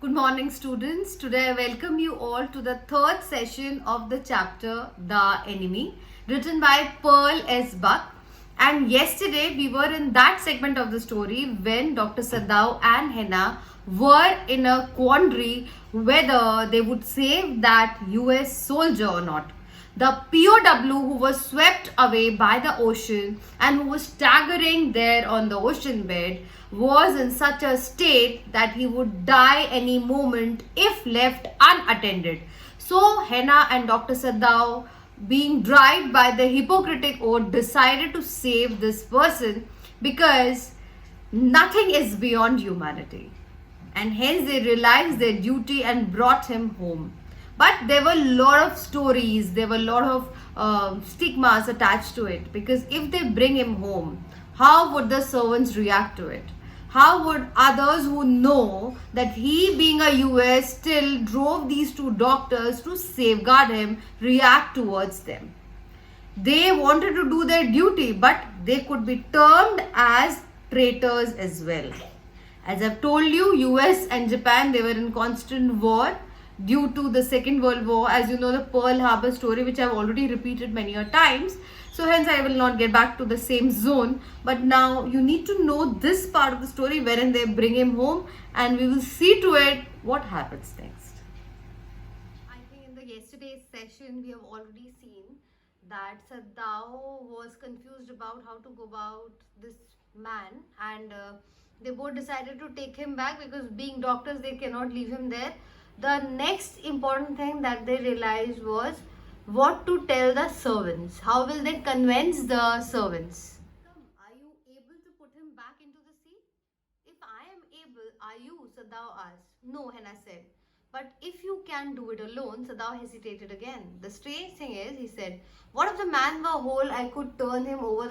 Good morning, students. Today I welcome you all to the third session of the chapter The Enemy, written by Pearl S. Buck. And yesterday we were in that segment of the story when Dr. Sadao and Henna were in a quandary whether they would save that US soldier or not. The POW who was swept away by the ocean and who was staggering there on the ocean bed was in such a state that he would die any moment if left unattended. So Henna and Dr. Sadao, being driven by the Hippocratic oath, decided to save this person because nothing is beyond humanity. And hence they realized their duty and brought him home. But there were a lot of stories, there were a lot of stigmas attached to it, because if they bring him home, how would the servants react to it? How would others who know that he, being a US, still drove these two doctors to safeguard him react towards them? They wanted to do their duty, but they could be termed as traitors as well. As I've told you, US and Japan, they were in constant war due to the Second World War. As you know, the Pearl Harbor story, which I've already repeated many a times. So hence I will not get back to the same zone. But now you need to know this part of the story wherein they bring him home, and we will see to it what happens next. I think in the yesterday's session we have already seen that Sadao was confused about how to go about this man, and they both decided to take him back because being doctors they cannot leave him there. The next important thing that they realized was what to tell the servants. How will they convince the servants? Are you able to put him back into the sea? If I am able, are you? Sadao asked. No, Henna said. But if you can do it alone, Sadao hesitated again. The strange thing is, he said, what if the man were whole? I could turn him over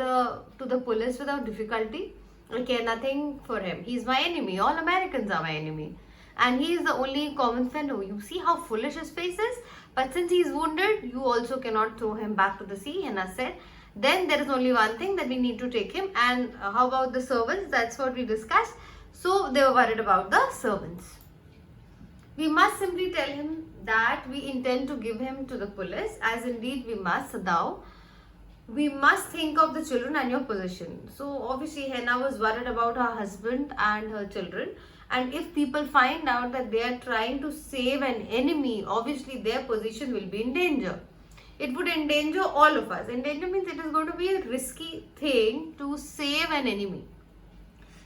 to the police without difficulty. I care nothing for him. He's my enemy. All Americans are my enemy. And he is the only common fellow. You see how foolish his face is? But since he is wounded, you also cannot throw him back to the sea. Henna said, then there is only one thing, that we need to take him. And how about the servants? That's what we discussed. So they were worried about the servants. We must simply tell him that we intend to give him to the police, as indeed we must, Sadao. We must think of the children and your position. So obviously Henna was worried about her husband and her children. And if people find out that they are trying to save an enemy, obviously their position will be in danger. It would endanger all of us. Endanger means it is going to be a risky thing to save an enemy.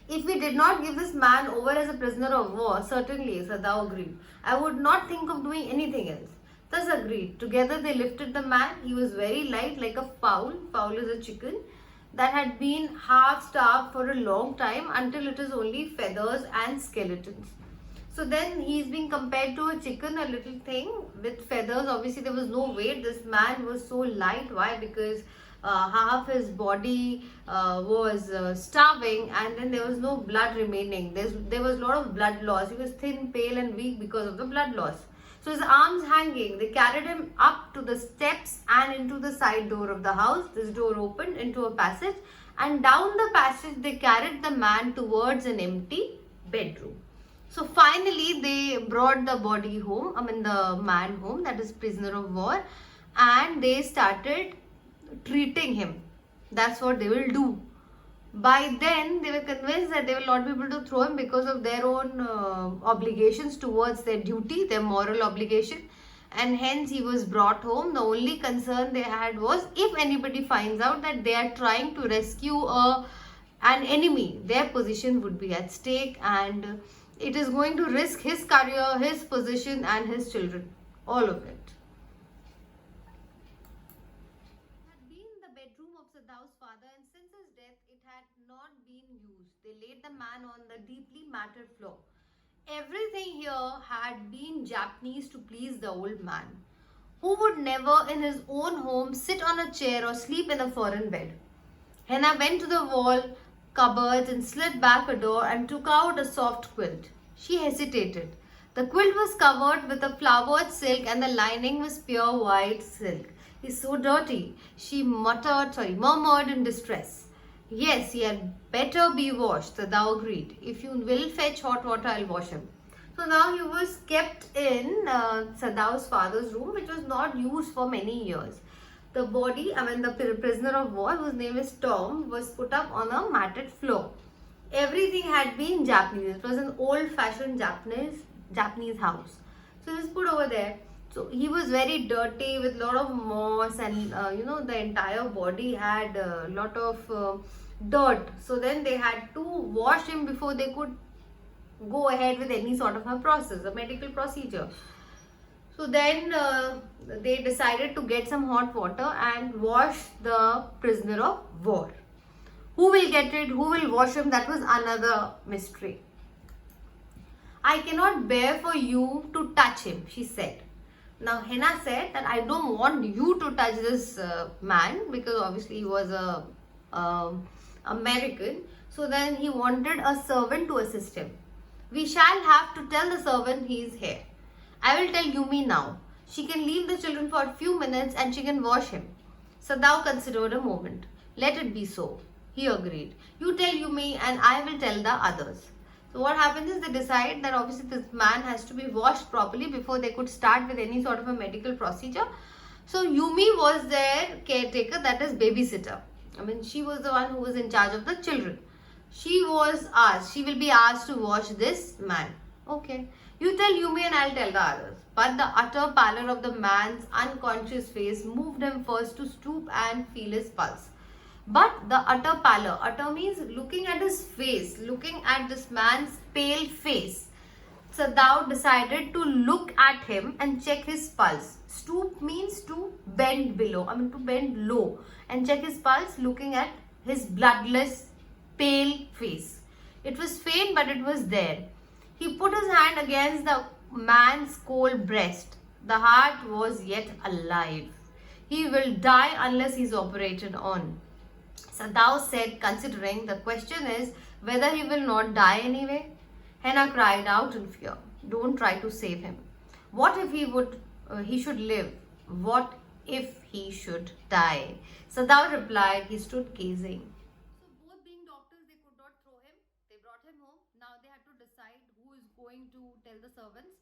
If we did not give this man over as a prisoner of war, certainly, Sadao agreed, I would not think of doing anything else. Thus agreed. Together they lifted the man. He was very light, like a fowl. Fowl is a chicken that had been half starved for a long time until it is only feathers and skeletons. So then he is being compared to a chicken, a little thing with feathers. Obviously there was no weight. This man was so light. Why? Because half his body was starving, and then there was no blood remaining. There was a lot of blood loss. He was thin, pale and weak because of the blood loss. So his arms hanging, they carried him up to the steps and into the side door of the house. This door opened into a passage, and down the passage they carried the man towards an empty bedroom. So finally they brought the body home, the man home, that is prisoner of war, and they started treating him. That's what they will do. By then they were convinced that they will not be able to throw him because of their own obligations towards their duty, their moral obligation, and hence he was brought home. The only concern they had was if anybody finds out that they are trying to rescue an enemy, their position would be at stake, and it is going to risk his career, his position and his children, all of it. Sadao's father, and since his death it had not been used. They laid the man on the deeply matted floor. Everything here had been Japanese to please the old man, who would never in his own home sit on a chair or sleep in a foreign bed. Henna went to the wall cupboards and slid back a door and took out a soft quilt. She hesitated. The quilt was covered with a flowered silk and the lining was pure white silk. He's so dirty, she murmured in distress. Yes, he had better be washed, Sadao agreed. If you will fetch hot water, I'll wash him. So now he was kept in Sadao's father's room, which was not used for many years. The body, the prisoner of war, whose name is Tom, was put up on a matted floor. Everything had been Japanese. It was an old-fashioned Japanese house. So he was put over there. So he was very dirty with a lot of moss, and the entire body had a lot of dirt. So then they had to wash him before they could go ahead with any sort of a process, a medical procedure. So then they decided to get some hot water and wash the prisoner of war. Who will get it? Who will wash him? That was another mystery. I cannot bear for you to touch him, she said. Now Henna said that I don't want you to touch this man, because obviously he was a American. So then he wanted a servant to assist him. We shall have to tell the servant he is here. I will tell Yumi now. She can leave the children for a few minutes and she can wash him. Sadao considered a moment. Let it be so. He agreed. You tell Yumi and I will tell the others. So what happens is they decide that obviously this man has to be washed properly before they could start with any sort of a medical procedure. So Yumi was their caretaker, that is babysitter. She was the one who was in charge of the children. She will be asked to wash this man. Okay. You tell Yumi and I'll tell the others. But the utter pallor of the man's unconscious face moved him first to stoop and feel his pulse. But the utter pallor, utter means looking at his face, looking at this man's pale face. Sadao decided to look at him and check his pulse. Stoop means to bend below, to bend low and check his pulse, looking at his bloodless, pale face. It was faint, but it was there. He put his hand against the man's cold breast. The heart was yet alive. He will die unless he is operated on. Sadao said, considering the question is whether he will not die anyway. Henna cried out in fear. Don't try to save him. What if he should live? What if he should die? Sadao replied. He stood gazing. So both being doctors, they could not throw him. They brought him home. Now they had to decide who is going to tell the servants.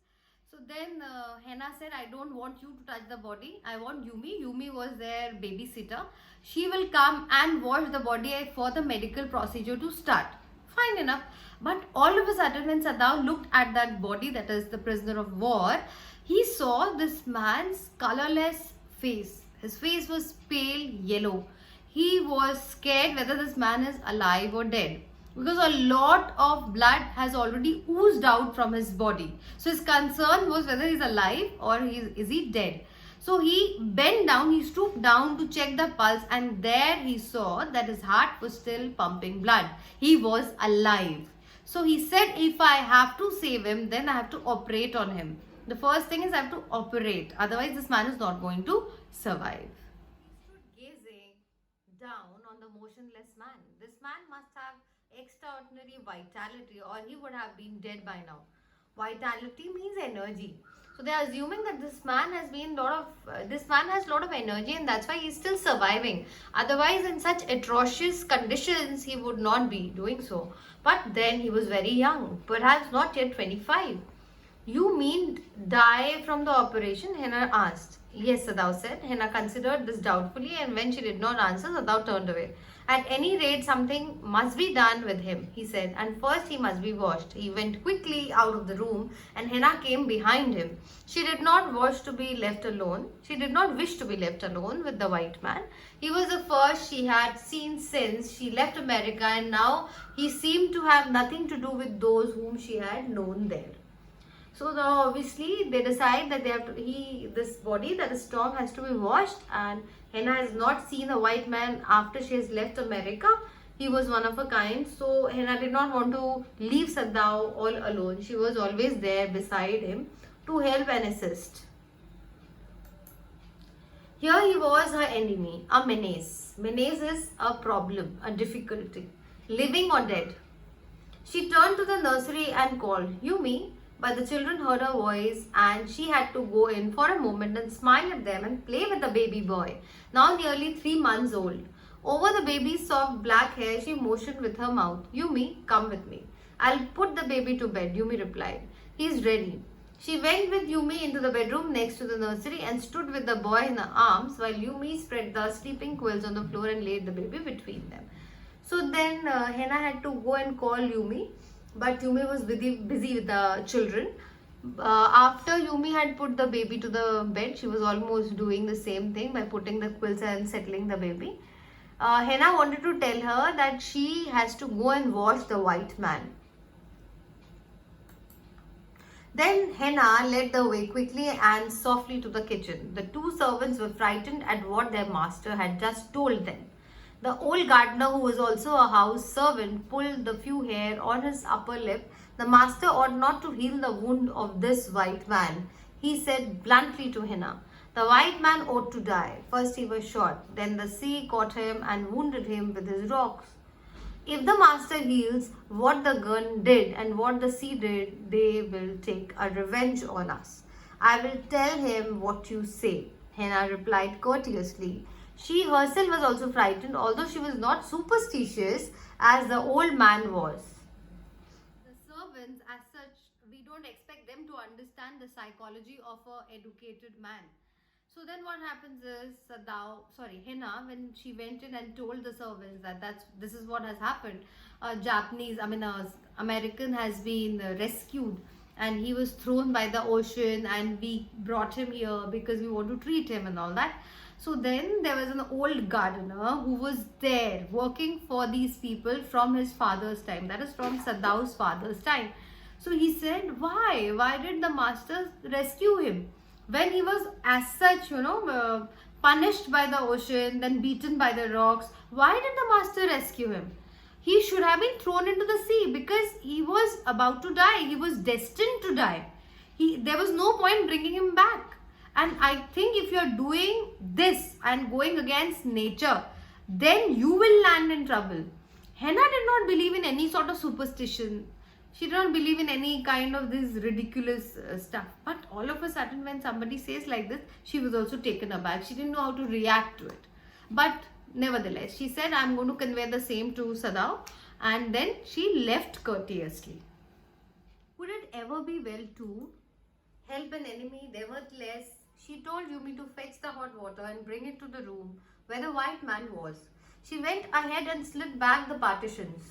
So then Henna said, I don't want you to touch the body. I want Yumi. Yumi was their babysitter. She will come and wash the body for the medical procedure to start. Fine enough. But all of a sudden when Sadao looked at that body, that is the prisoner of war, he saw this man's colorless face. His face was pale yellow. He was scared whether this man is alive or dead, because a lot of blood has already oozed out from his body. So his concern was whether he's alive or is he dead. So he bent down, he stooped down to check the pulse, and there he saw that his heart was still pumping blood. He was alive. So he said, if I have to save him, then I have to operate on him. The first thing is I have to operate. Otherwise this man is not going to survive. He stood gazing down on the motionless man. This man must have extraordinary vitality, or he would have been dead by now. Vitality means energy. So they are assuming that this man has a lot of energy, and that's why he's still surviving. Otherwise, in such atrocious conditions, he would not be doing so. But then he was very young, perhaps not yet 25. You mean die from the operation? Henna asked. Yes, Sadao said. Henna considered this doubtfully, and when she did not answer, Sadao turned away. At any rate, something must be done with him, he said, and first he must be washed. He went quickly out of the room, and Henna came behind him. She did not wish to be left alone. She did not wish to be left alone with the white man. He was the first she had seen since she left America, and now he seemed to have nothing to do with those whom she had known there. So now obviously they decide that this body, that is Tom, has to be washed, and Henna has not seen a white man after she has left America. He was one of a kind. So Henna did not want to leave Sadao all alone. She was always there beside him to help and assist. Here he was, her enemy, a menace. Menace is a problem, a difficulty, living or dead. She turned to the nursery and called, Yumi. But the children heard her voice, and she had to go in for a moment and smile at them and play with the baby boy, now nearly 3 months old. Over the baby's soft black hair, she motioned with her mouth. Yumi, come with me. I'll put the baby to bed, Yumi replied. He's ready. She went with Yumi into the bedroom next to the nursery and stood with the boy in her arms while Yumi spread the sleeping quills on the floor and laid the baby between them. So then Henna had to go and call Yumi, but Yumi was busy with the children. After Yumi had put the baby to the bed, she was almost doing the same thing by putting the quills and settling the baby. Henna wanted to tell her that she has to go and wash the white man. Then Henna led the way quickly and softly to the kitchen. The two servants were frightened at what their master had just told them. The old gardener, who was also a house servant, pulled the few hair on his upper lip. The master ought not to heal the wound of this white man, he said bluntly to Henna. The white man ought to die. First he was shot, then the sea caught him and wounded him with his rocks. If the master heals what the gun did and what the sea did, they will take a revenge on us. I will tell him what you say, Henna replied courteously. She herself was also frightened, although she was not superstitious as the old man was. The servants, as such, we don't expect them to understand the psychology of an educated man. So then what happens is Henna, when she went in and told the servants that this is what has happened, American has been rescued and he was thrown by the ocean and we brought him here because we want to treat him and all that. So then there was an old gardener who was there working for these people from his father's time, that is from Sadau's father's time. So he said, why did the master rescue him? When he was as such, punished by the ocean, then beaten by the rocks, why did the master rescue him? He should have been thrown into the sea because he was about to die. He was destined to die. There was no point bringing him back. And I think if you're doing this and going against nature, then you will land in trouble. Henna did not believe in any sort of superstition. She did not believe in any kind of this ridiculous stuff. But all of a sudden when somebody says like this, she was also taken aback. She didn't know how to react to it. But nevertheless, she said, I'm going to convey the same to Sadao. And then she left courteously. Would it ever be well to help an enemy? Nevertheless, she told Yumi to fetch the hot water and bring it to the room where the white man was. She went ahead and slid back the partitions.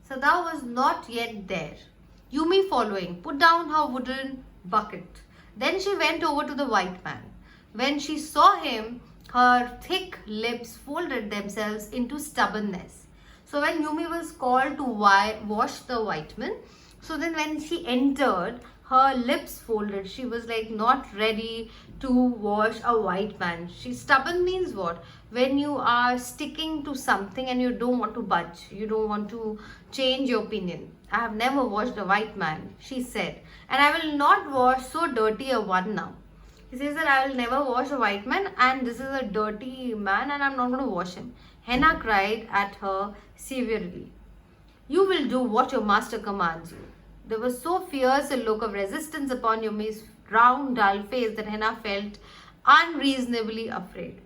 Sadao was not yet there. Yumi following, put down her wooden bucket. Then she went over to the white man. When she saw him, her thick lips folded themselves into stubbornness. So when Yumi was called to wash the white man, so then when she entered, her lips folded. She was like not ready to wash a white man. Stubborn means what? When you are sticking to something and you don't want to budge. You don't want to change your opinion. I have never washed a white man, she said. And I will not wash so dirty a one now. He says that I will never wash a white man and this is a dirty man and I'm not going to wash him. Henna cried at her severely. You will do what your master commands you. There was so fierce a look of resistance upon Yumi's round, dull face that Henna felt unreasonably afraid.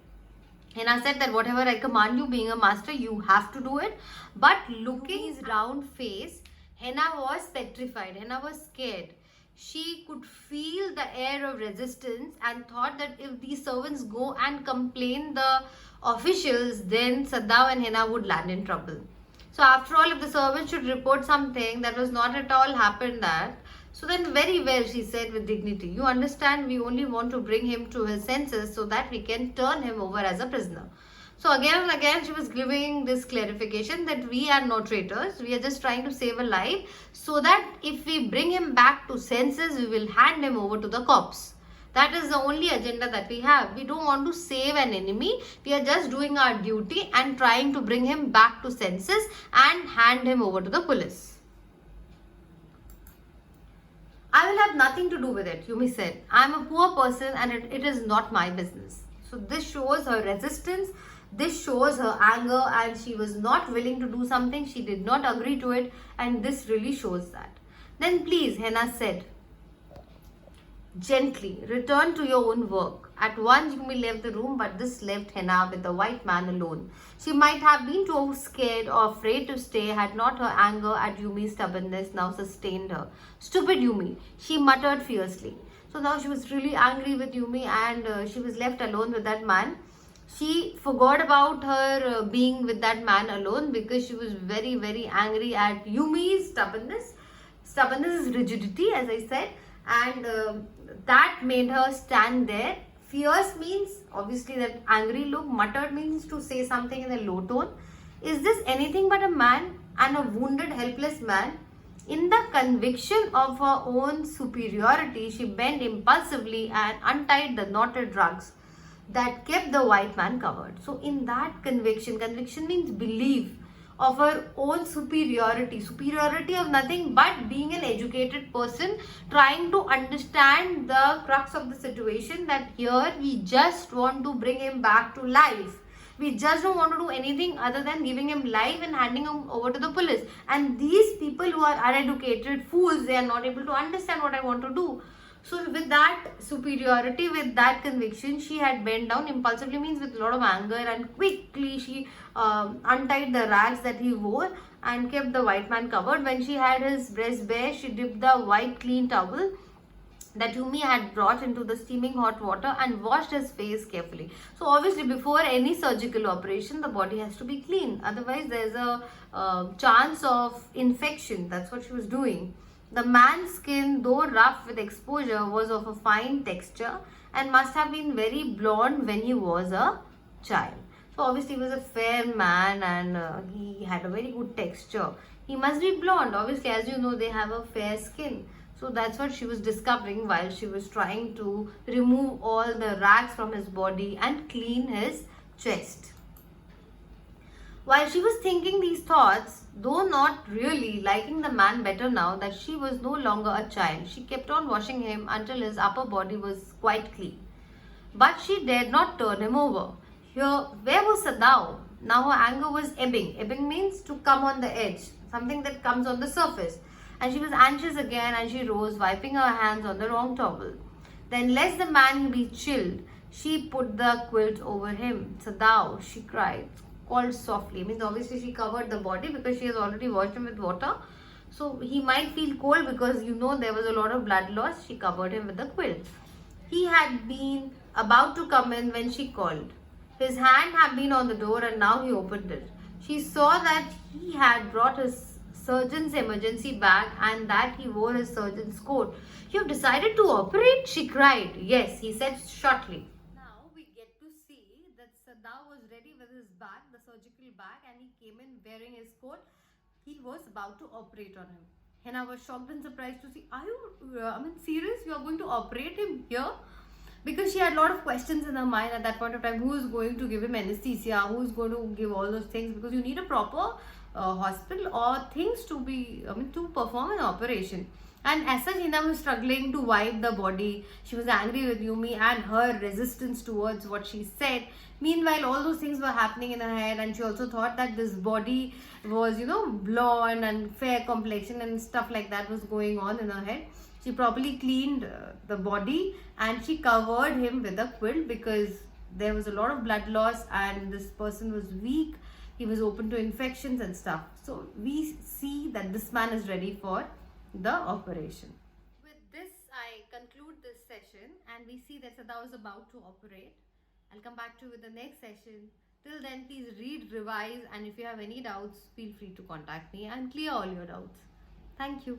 Henna said that whatever I command you, being a master, you have to do it. But looking at his round face, Henna was petrified. Henna was scared. She could feel the air of resistance and thought that if these servants go and complain the officials, then Sadao and Henna would land in trouble. So after all, if the servant should report something that was not at all happened that, so then very well, she said with dignity. You understand, we only want to bring him to his senses so that we can turn him over as a prisoner. So again and again, she was giving this clarification that we are no traitors. We are just trying to save a life so that if we bring him back to senses, we will hand him over to the cops. That is the only agenda that we have. We don't want to save an enemy. We are just doing our duty and trying to bring him back to senses and hand him over to the police. I will have nothing to do with it, Yumi said. I am a poor person and it is not my business. So this shows her resistance. This shows her anger and she was not willing to do something. She did not agree to it and this really shows that. Then please, Henna said, gently, return to your own work. At once, Yumi left the room, but this left Henna with the white man alone. She might have been too scared or afraid to stay had not her anger at Yumi's stubbornness now sustained her. Stupid Yumi, she muttered fiercely. So now she was really angry with Yumi, and she was left alone with that man. She forgot about her being with that man alone because she was very, very angry at Yumi's stubbornness. Stubbornness is rigidity, as I said, and that made her stand there. Fierce means obviously that angry look. Muttered means to say something in a low tone. Is this anything but a man, and a wounded, helpless man? In the conviction of her own superiority, she bent impulsively and untied the knotted rugs that kept the white man covered. So, in that conviction means belief of her own superiority of nothing but being an educated person, trying to understand the crux of the situation, that here we just want to bring him back to life. We just don't want to do anything other than giving him life and handing him over to the police. And these people who are uneducated fools, they are not able to understand what I want to do. So with that superiority, with that conviction, she had bent down impulsively, means with a lot of anger, and quickly she untied the rags that he wore and kept the white man covered. When she had his breast bare, she dipped the white clean towel that Yumi had brought into the steaming hot water and washed his face carefully. So obviously before any surgical operation, the body has to be clean. Otherwise there's a chance of infection. That's what she was doing. The man's skin, though rough with exposure, was of a fine texture and must have been very blonde when he was a child. So obviously he was a fair man, and he had a very good texture. He must be blonde. Obviously, as you know, they have a fair skin. So that's what she was discovering while she was trying to remove all the rags from his body and clean his chest. While she was thinking these thoughts, though not really liking the man better now that she was no longer a child, she kept on washing him until his upper body was quite clean. But she dared not turn him over. Here, where was Sadao? Now her anger was ebbing. Ebbing means to come on the edge, something that comes on the surface. And she was anxious again, and she rose, wiping her hands on the wrong towel. Then, lest the man be chilled, she put the quilt over him. Sadao, she cried, called softly. Means obviously she covered the body because she has already washed him with water. So he might feel cold because you know there was a lot of blood loss. She covered him with the quilt. He had been about to come in when she called. His hand had been on the door, and now he opened it. She saw that he had brought his surgeon's emergency bag and that he wore his surgeon's coat. "You have decided to operate?" she cried. "Yes," he said shortly. Now we get to see that Sadao was ready with his bag, the surgical bag, and he came in wearing his coat. He was about to operate on him. Henna was shocked and surprised to see, "Are you, serious? You are going to operate him here?" Because she had a lot of questions in her mind at that point of time. Who is going to give him anesthesia? Who is going to give all those things? Because you need a proper hospital or things to be, to perform an operation. And as such, Hina was struggling to wipe the body. She was angry with Yumi and her resistance towards what she said. Meanwhile, all those things were happening in her head, and she also thought that this body was, blonde and fair complexion and stuff like that was going on in her head. She properly cleaned the body and she covered him with a quilt because there was a lot of blood loss and this person was weak. He was open to infections and stuff. So we see that this man is ready for the operation. With this, I conclude this session, and we see that Sadao is about to operate. I'll come back to you with the next session. Till then, please read, revise, and if you have any doubts, feel free to contact me and clear all your doubts. Thank you.